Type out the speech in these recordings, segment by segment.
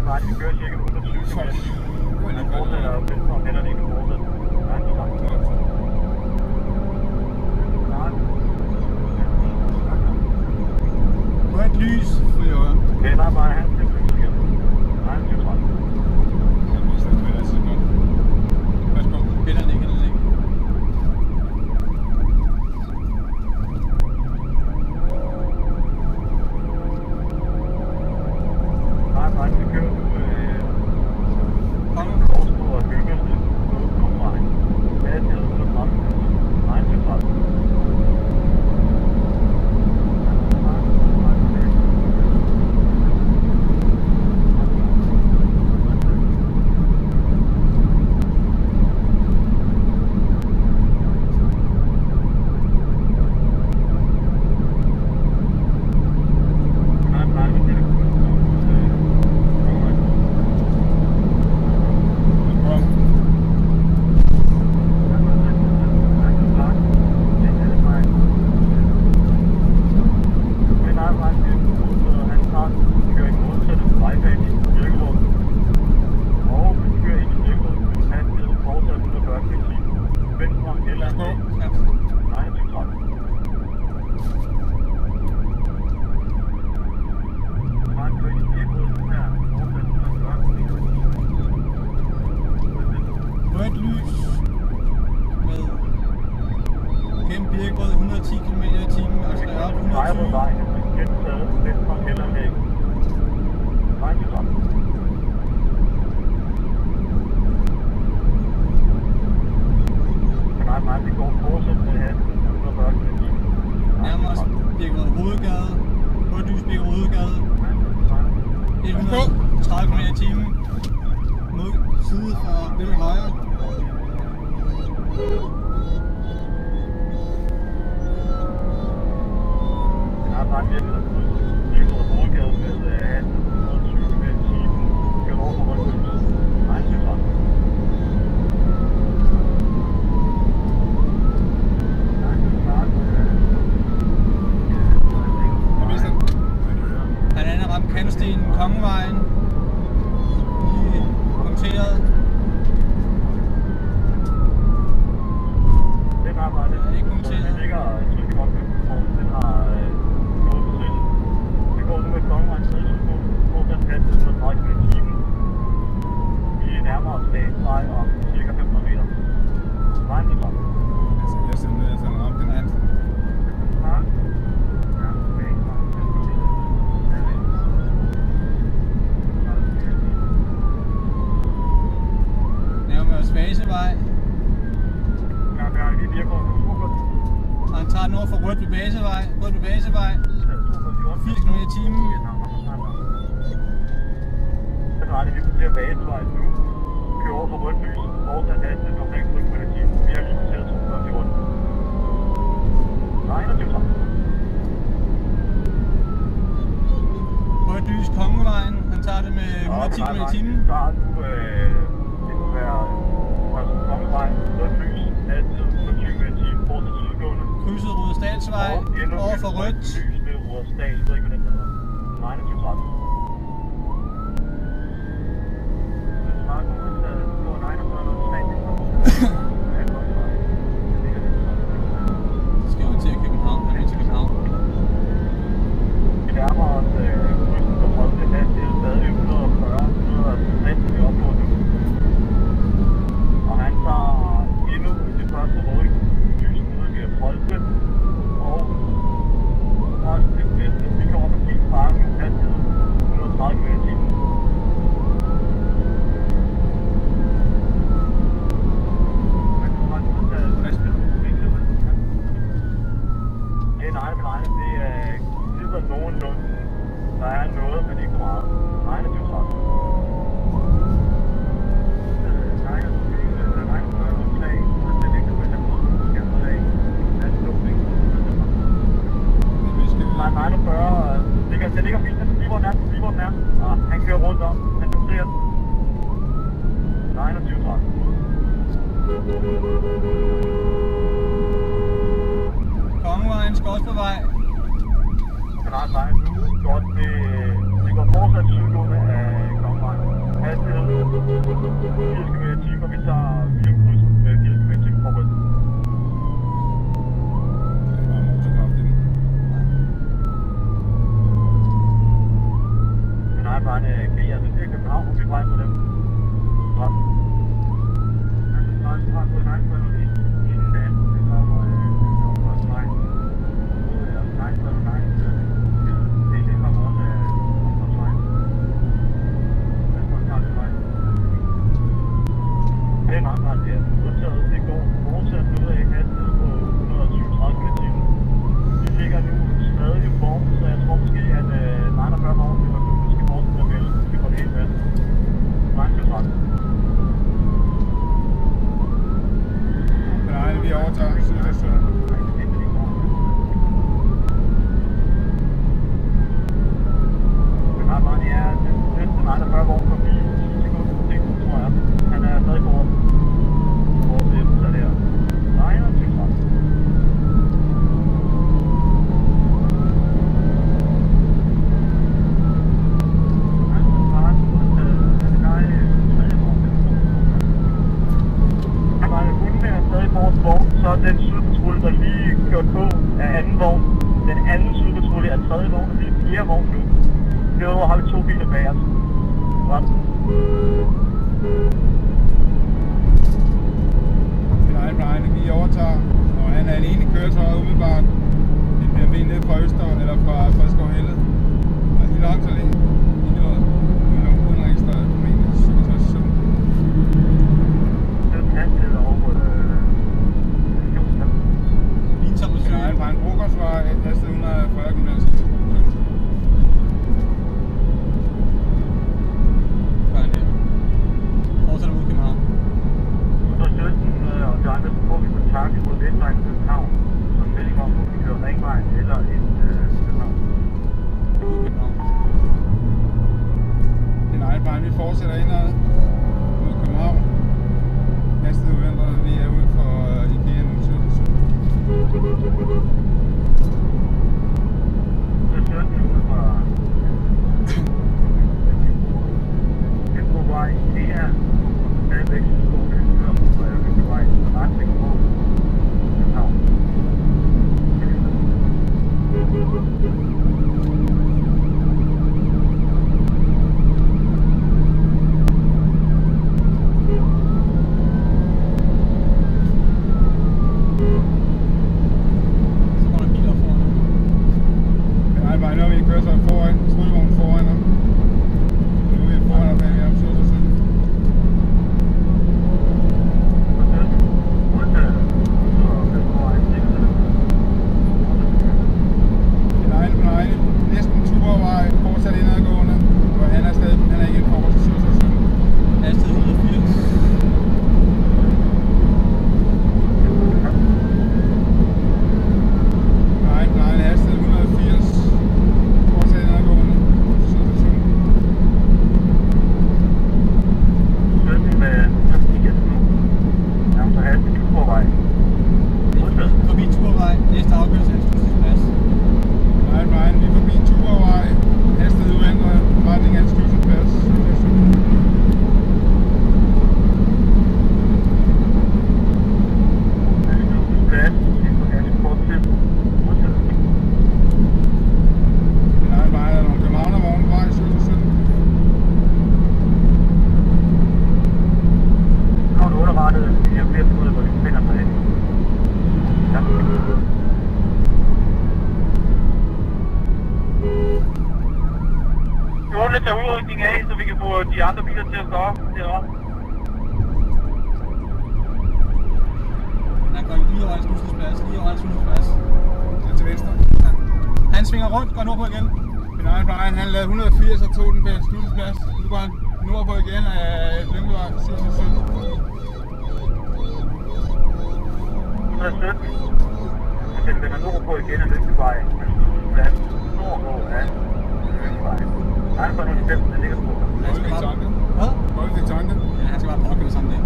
Nej, vi kører cirka 120 km. Han fortsætter venstre og hænderne ikke fortsætter. Nej, det er klart. Rødt lys, fri højre. Okay, der er bare han til flyskilt. Nej, det er 30. Jeg mister en kvæld af sekund. Pas på, hænderne ikke. Nej, vi kører nu Korsbro og Gyngeste på Kongevejen. Hvad er det, 130? Nej, det er 30. Rødt lys med gennem Birkerød 110 km/t, accelererer op 120. Nej, mod vejen. Jeg skal taget venstre og hælder væk. Nej, det er klart. Nej, det går fortsat med at 140 km/t. Nærmere Birkerød Hovedgade. Rødt lys Birkerød Hovedgade. 130 km/t. Mod side fra venstre højre. Nej, det er Birkerød Hovedgade med 120 km/t. Kører over for rødt lys. Nej, det er klart. Han er ramt kantstenen Kongevejen. Lige punkteret. Den arbejde ikke punkteret. Den ligger tryk i opbygningsformen. Den har gået på siden. Det går nu med Kongevejen sidesynspunkt. Fortsat hastighed på 30 km/t. Vi nærmer os Statsvej om ca. 500 meter. Vejen er klar. Altså, jeg sidder ned efter en ramt den anden. Basevej. Og han tager nord for rødt ved Basevej. Rødt ved Basevej. 80 km/t. Så drejer vi på Basevej nu. Kører over for rødt lys. Fortsat hastighed omkring 3 km/t. Vi har lige passeret 42 rundt. Nej, 21 30. Rødt lys Kongevejen. Han tager det med 110 km/t. Det må være Kongevejen, rødt lys, hastighed 120 km/t, fortsat sydgående. Krydset Rudersdalsvej, over for rødt. Lys ved Rudersdal, jeg ved ikke, hvad den hedder. 29 30. Skal jo til København, han er til København. Vi nærmer os krydsen på rødt, hastighed stadig 140, 160 vi er oppe på nu. Og han tager endnu det første røde lys ud ved Folke og også det bedste. Vi kommer på helt bare med hastighed 130 km/t. Nej, det er glider nogenlunde. Der er noget, men ikke så meget. Nej, det er 30. Nej, 41. Det ligger fint, at Liberen er. Og han kører rundt om. Han ser den. Nej, 21 30. Kongevejen, Skodsborgvej. Nej, nu går det går fortsat sydgående af Kongevejen. km/t, og vi tager Viumkrydset med 4 km/t fra rødt. Det er bare motorkraft i den. Men nej, bare en Kia, det er København, og vi brænder på dem. Godt. Han har fået en ejensbænder lige inden dagen. Det kommer omkostning. Ejensbænder, det kommer også omkostning. Det er meget rart, det er udtaget. Det går fortsat ud af hastighed på 120-30 km/t. Vi ligger nu stadig i form, så jeg tror måske, at nej, der gør nogen, det var nu, vi skal fortsætte at vælge. Vi får det helt med. Nej, det er ret. Nej, vi overtager Sydvestjylland. Men bare det er næsten mig, der bør gå forbi 10 sekunder på ting, tror jeg. Han er stadig på orden. Så det er 21 30. Så er den sydpatrulje, der lige kørt på, er anden vogn. Den anden sydpatrulje er tredje vogn, og det er fjerde vogn nu. Derudover har vi 2 biler bag os. Godt. Nej, vi overtager, og han er alene i køretøjet umiddelbart. En BMW nede fra Øster, eller fra Fredskov Helle. Og helt langt så længe. Ikke noget. Udenregistreret formentlig 67. Det er hastighed over Nej, fra en Brokersvej, hastighed 140 km/t. Fortsætter mod København. 117 og de andre, så får vi kontakt mod Vestvejen til København. Som melding om, at vi kører Ringvejen eller ind København. Det er nej, vi fortsætter indad mod København. Hastighed uændret, vi er ude for IKEA nu 17. Det er 17 ude fra Vej IKEA. Stadigvæk så står vi på vej retning mod København. Nu har vi kørt så foran, trylvognen foran ham. Nu er vi foran ham bag ham, så Nej, næsten Tuborgvej, fortsat indadgående, og han er igen forrest til 67. Hastighed 180. Nej, hastighed 180. Fortsat indadgående, 67. Kørsel med Mathias nu. Nærmest så hastighed Tuborgvej. Forbi Tuborgvej, næste afkørsel er Studsensplads. Nej, vi er forbi Tuborgvej, hastighed uændret, retning af Studsensplads. Nej, der er nogle københavnervogne på vej, 77. Har du underrettet, at jeg bliver fundet, hvor vi finder sig hen? Ja. Vi ordentligt tager udrykning af, så vi kan få de andre biler til at stoppe deroppe. Han går lige over en Studsensplads, Det er til venstre. Ja. Han svinger rundt, går nordpå igen. Brian, han lavede 180 og tog den på Studsensplads. Nu går han nordpå igen af Lyngvej, 67. 117. Den vender nordpå igen af Lyngvej. Studsensplads nordpå af Lyngvej. Nej, for nogle 5, der ligger på. Hvad? Voldelig tanke. Ja, han skal bare påkøre sammen der.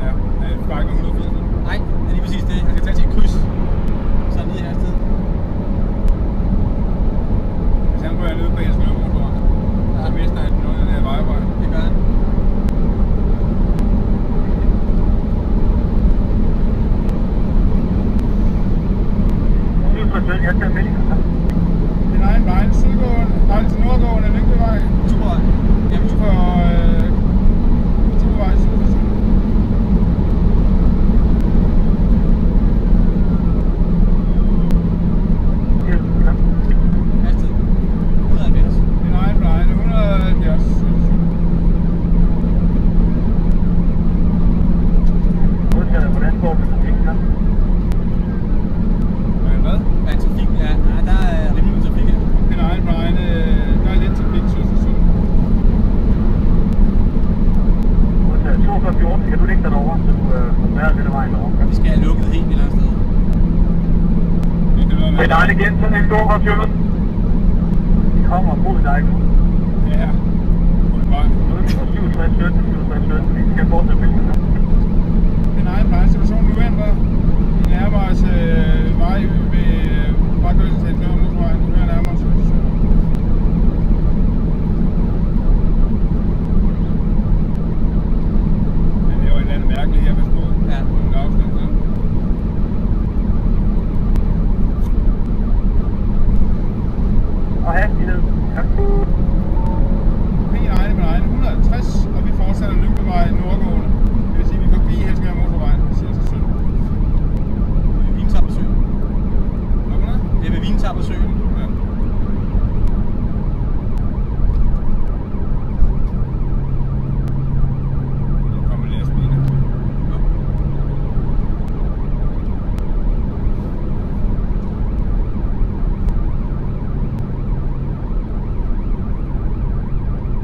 Ja, han er bare ikke 180. Nej, det er lige præcis det. Han skal tage til et kryds. Så er nede i hastighed. Hvis han bør nede på Jens Løvmotorvejen, så mister han noget af den her vejvej. Det gør han. Fjollet. De kommer mod dig nu. Ja. Godt. 6717, 6717. Vi skal fortsætte med det. Den egen situation nu ændrer. Vi nærmer os vej ved frakørsel til Kløver Motorvejen. Nu hører nærmere os. Men det er jo et eller andet mærkeligt her, hvis du Ja. en afstand til. Og hastighed. Ja. Pæn egne med egne 150, og vi fortsætter Lyngbyvej nordgående. Det vil sige, at vi er forbi Helsingør Motorvejen, siger sig selv. Vintappersøen. Hvad for noget? Det er ved Vintappersøen. Ja. Nu kommer lastbiler. Jo.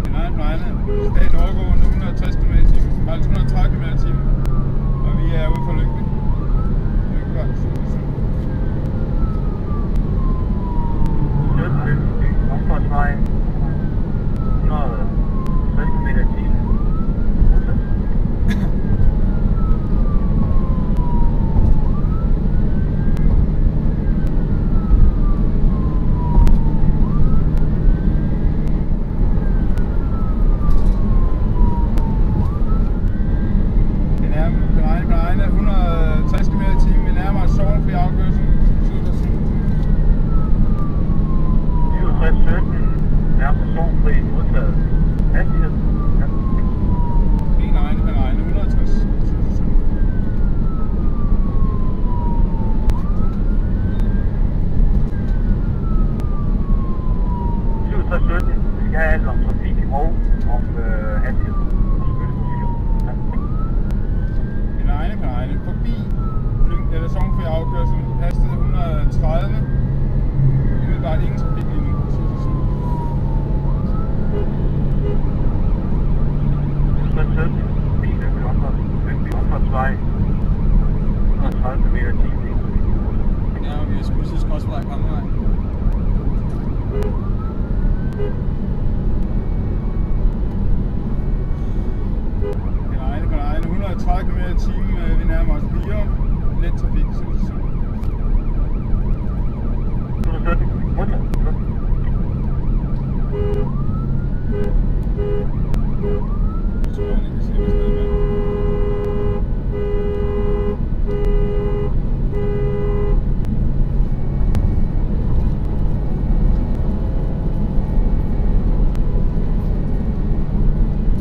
Den egen plejne, stadig nordgående 160 km/t, altså 130 km/t. Og vi er ude for Lyngby. Lyngbyvej, Omfartsvejen 160 km/t. Den egen plejne 160 km/t. Vi nærmer os Sorgenfri afkørsel. 6717. Nærmest personfri modtaget. Hastighed. Ja. En egne 160. 6717. Vi skal have alt om trafik og om hastighed. Og selvfølgelig ja. En egne forbi eller Sorgenfri afkørsel. Hastighed 130. Umiddelbart ingen trafik lige nu. 6717. Lyngby omfartsvej 130 km/t. Ja, og vi har skudt til Skodsvej Kongevej. Den egen 130 km/t. Vi nærmer os Virum. Let trafik. 6717. Modtaget. Jeg tror, han ikke kan se mig stadig med.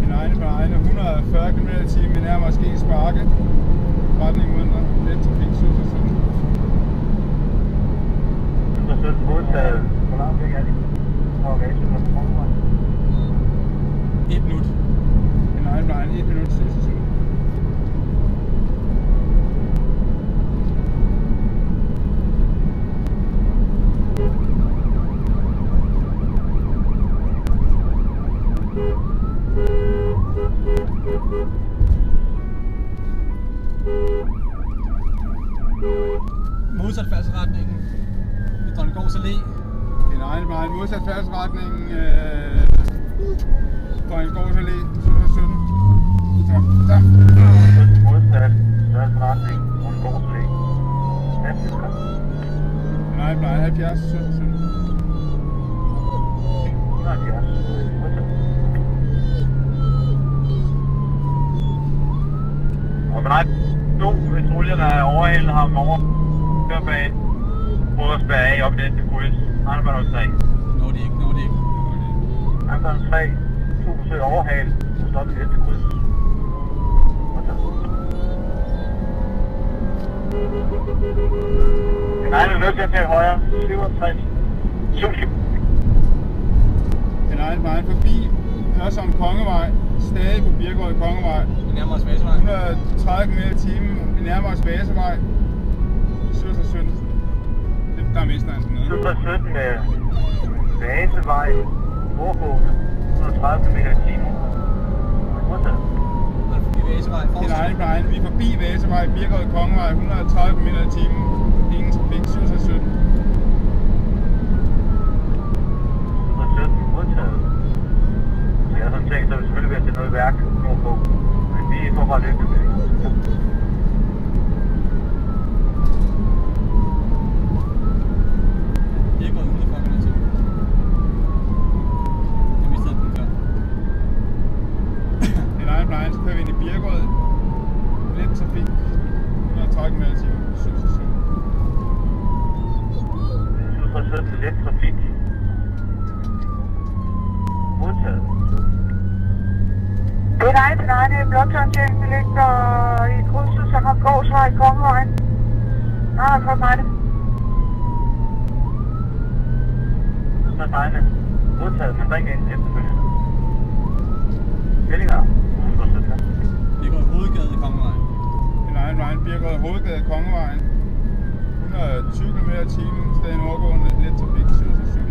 En egne 140 km/t. Vi nærmer os Ges Bakke. Retning mod let trafik. 6717 modtaget. Hvor langt væk er de? Fra Væsen og Kongevej. 1 minut. En egen 1 minut. Modsat færdselsretningen. Ved Dronninggårds Allé. En egen modsat færdselsretning. Dronninggårds Allé. 17. Så. Modsat færdselsretning. Dronninggårds Allé. Hastighed. En egen 70. 17. 170. Modtaget. Og nej, to patruljer, der er overhældet ham over. Kører bag. Prøver at spærre af op i den til kryds. Han var nok 3. Nå, det er ikke. Han var 3. 2 forsøg overhale. Så stopper vi efter kryds. Den ene er nødt til at tage højre. 67. 7. Den egen forbi Hørsholm Kongevej. Stadig på Birkerød Kongevej. Vi nærmer os Vasevej. 130 km/t. Vi nærmer os Vasevej. 17. Der mister han sådan noget. 717 med Vasevej. Nordgående. 130 km/t. Modtaget. Og forbi Vasevej. Den egen. Vi er forbi Vasevej, Birkerød Kongevej, 130 km/t. Ingen trafik, 17. ting, så er vi selvfølgelig ved at sætte noget i værk nordpå. Men vi får bare løbet med det. Det er gået 140 km/t. Jeg mistede den før. En egen plejen, så kører vi ind i Birkerød. Lidt trafik. 130 km/t. 717 let trafik. Modtaget. Det er dig, det er bloktorientering, vi ligger i krydset, som har gåsvej i Kongevejen. Nej, for mig det. Så er tegne modtaget, men der ikke ind efterfølgende. Stillinger. 717. Det er gået hovedgade i Kongevejen. En egen plejen, Birkerød Hovedgade, Kongevejen. 120 km/t. Stadig nordgående, let trafik. 717.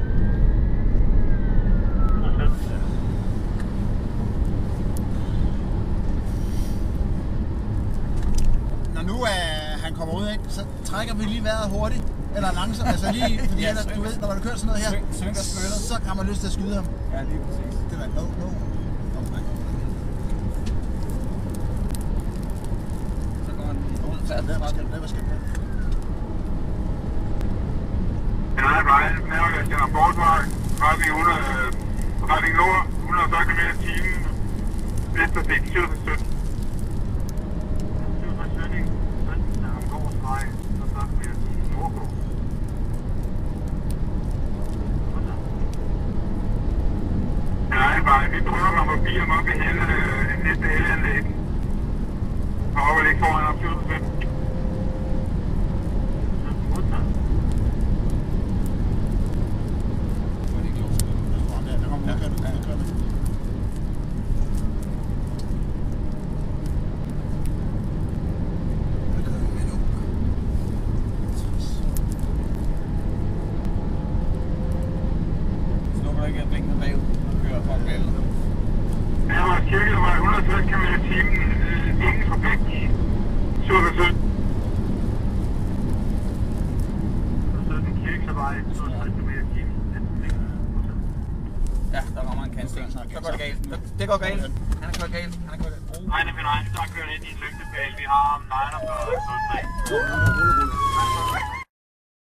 Når nu han kommer ud, ikke, så trækker vi lige vejret hurtigt. Eller langsomt, altså lige, fordi Ja, du ved, når man kører sådan noget her, synker skøller. så har man lyst til at skyde ham. Ja, lige præcis. Det var no. Så går han ud. Hvad skal det? En egen vej, nærmere til Ramborgvej, retning nord, 140 km/t, vesttrafik, 717. 717, der er Ramborgsvej, så der bliver nordgå. En egen vej, vi prøver at komme forbi ham op i næste hældeanlæg. Og op og ligge foran op 717. Nærmere Kirkevej, 160 km/t, ingen trafik, 717. 717 Kirkevej, 160 km/t. Ja, der rammer en kantsten. Så går det galt. Det går galt. Han er kørt galt. Nej, det finder der kører ind i en lygtepæl. Vi har ham 49 og 03.